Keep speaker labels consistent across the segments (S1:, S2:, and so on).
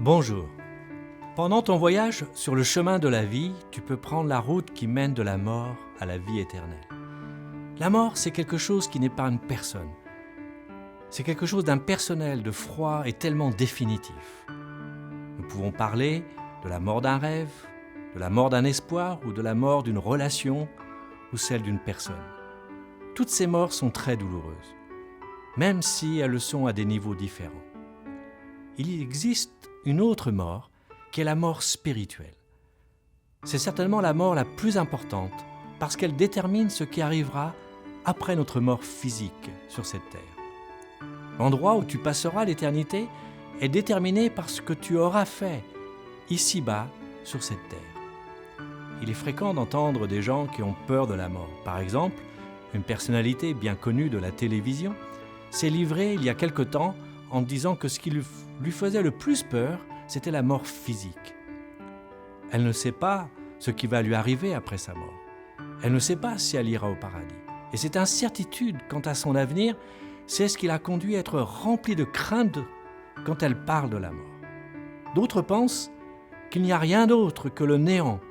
S1: Bonjour. Pendant ton voyage sur le chemin de la vie, tu peux prendre la route qui mène de la mort à la vie éternelle. La mort, c'est quelque chose qui n'épargne personne. C'est quelque chose d'impersonnel, de froid et tellement définitif. Nous pouvons parler de la mort d'un rêve, de la mort d'un espoir ou de la mort d'une relation ou celle d'une personne. Toutes ces morts sont très douloureuses, même si elles le sont à des niveaux différents. Il existe une autre mort qui est la mort spirituelle. C'est certainement la mort la plus importante parce qu'elle détermine ce qui arrivera après notre mort physique sur cette terre. L'endroit où tu passeras l'éternité est déterminé par ce que tu auras fait ici-bas sur cette terre. Il est fréquent d'entendre des gens qui ont peur de la mort. Par exemple, une personnalité bien connue de la télévision s'est livrée il y a quelque temps en disant que ce qui lui faisait le plus peur, c'était la mort physique. Elle ne sait pas ce qui va lui arriver après sa mort. Elle ne sait pas si elle ira au paradis. Et cette incertitude quant à son avenir, c'est ce qui l'a conduit à être remplie de crainte quand elle parle de la mort. D'autres pensent qu'il n'y a rien d'autre que le néant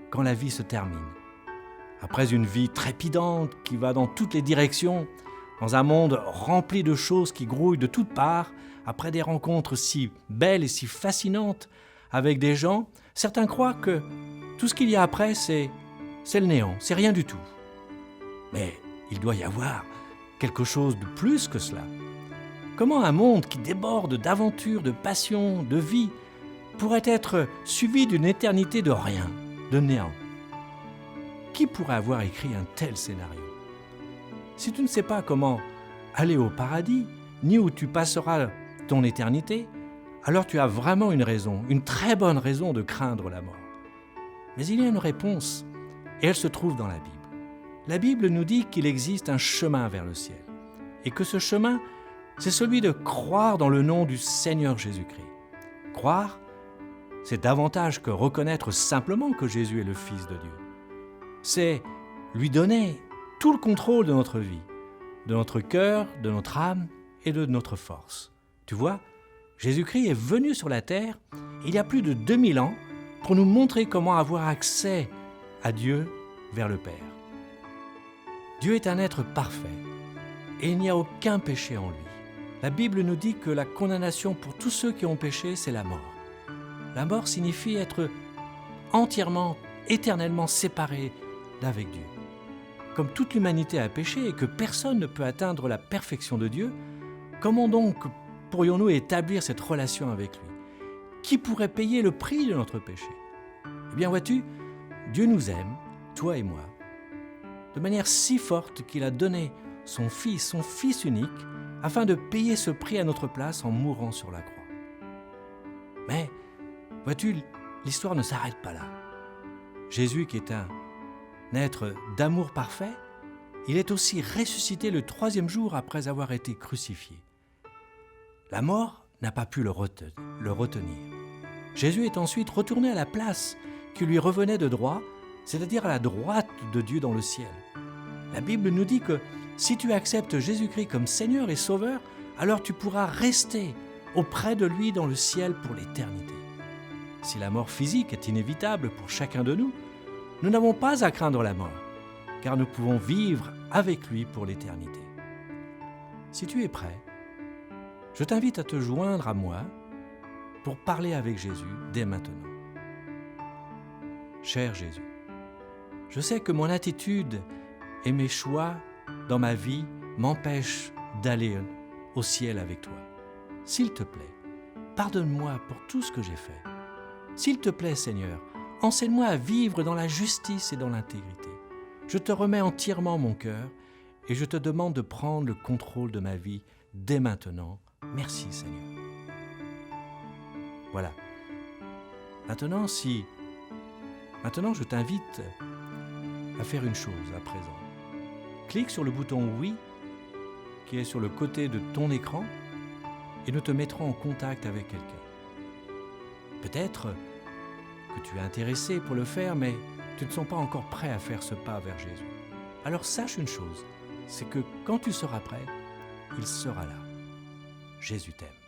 S1: quand la vie se termine. Après une vie trépidante qui va dans toutes les directions, dans un monde rempli de choses qui grouillent de toutes parts, après des rencontres si belles et si fascinantes avec des gens, certains croient que tout ce qu'il y a après, c'est le néant, c'est rien du tout. Mais il doit y avoir quelque chose de plus que cela. Comment un monde qui déborde d'aventures, de passions, de vie, pourrait être suivi d'une éternité de rien, de néant? Qui pourrait avoir écrit un tel scénario? Si tu ne sais pas comment aller au paradis, ni où tu passeras ton éternité, alors tu as vraiment une raison, une très bonne raison de craindre la mort. Mais il y a une réponse, et elle se trouve dans la Bible. La Bible nous dit qu'il existe un chemin vers le ciel, et que ce chemin, c'est celui de croire dans le nom du Seigneur Jésus-Christ. Croire, c'est davantage que reconnaître simplement que Jésus est le Fils de Dieu. C'est lui donner tout le contrôle de notre vie, de notre cœur, de notre âme et de notre force. Tu vois, Jésus-Christ est venu sur la terre il y a plus de 2000 ans pour nous montrer comment avoir accès à Dieu vers le Père. Dieu est un être parfait et il n'y a aucun péché en lui. La Bible nous dit que la condamnation pour tous ceux qui ont péché, c'est la mort. La mort signifie être entièrement, éternellement séparé d'avec Dieu. Comme toute l'humanité a péché et que personne ne peut atteindre la perfection de Dieu, comment donc pourrions-nous établir cette relation avec lui? Qui pourrait payer le prix de notre péché? Eh bien vois-tu, Dieu nous aime, toi et moi, de manière si forte qu'il a donné son Fils unique, afin de payer ce prix à notre place en mourant sur la croix. Mais, vois-tu, l'histoire ne s'arrête pas là. Jésus, qui est un être d'amour parfait, il est aussi ressuscité le 3e jour après avoir été crucifié. La mort n'a pas pu le retenir. Jésus est ensuite retourné à la place qui lui revenait de droit, c'est-à-dire à la droite de Dieu dans le ciel. La Bible nous dit que si tu acceptes Jésus-Christ comme Seigneur et Sauveur, alors tu pourras rester auprès de lui dans le ciel pour l'éternité. Si la mort physique est inévitable pour chacun de nous, nous n'avons pas à craindre la mort, car nous pouvons vivre avec lui pour l'éternité. Si tu es prêt, je t'invite à te joindre à moi pour parler avec Jésus dès maintenant. Cher Jésus, je sais que mon attitude et mes choix dans ma vie m'empêchent d'aller au ciel avec toi. S'il te plaît, pardonne-moi pour tout ce que j'ai fait. S'il te plaît, Seigneur, enseigne-moi à vivre dans la justice et dans l'intégrité. Je te remets entièrement mon cœur et je te demande de prendre le contrôle de ma vie dès maintenant. Merci, Seigneur. Voilà. Maintenant, je t'invite à faire une chose à présent. Clique sur le bouton « Oui » qui est sur le côté de ton écran et nous te mettrons en contact avec quelqu'un. Peut-être que tu es intéressé pour le faire, mais tu ne sens pas encore prêt à faire ce pas vers Jésus. Alors sache une chose, c'est que quand tu seras prêt, il sera là. Jésus t'aime.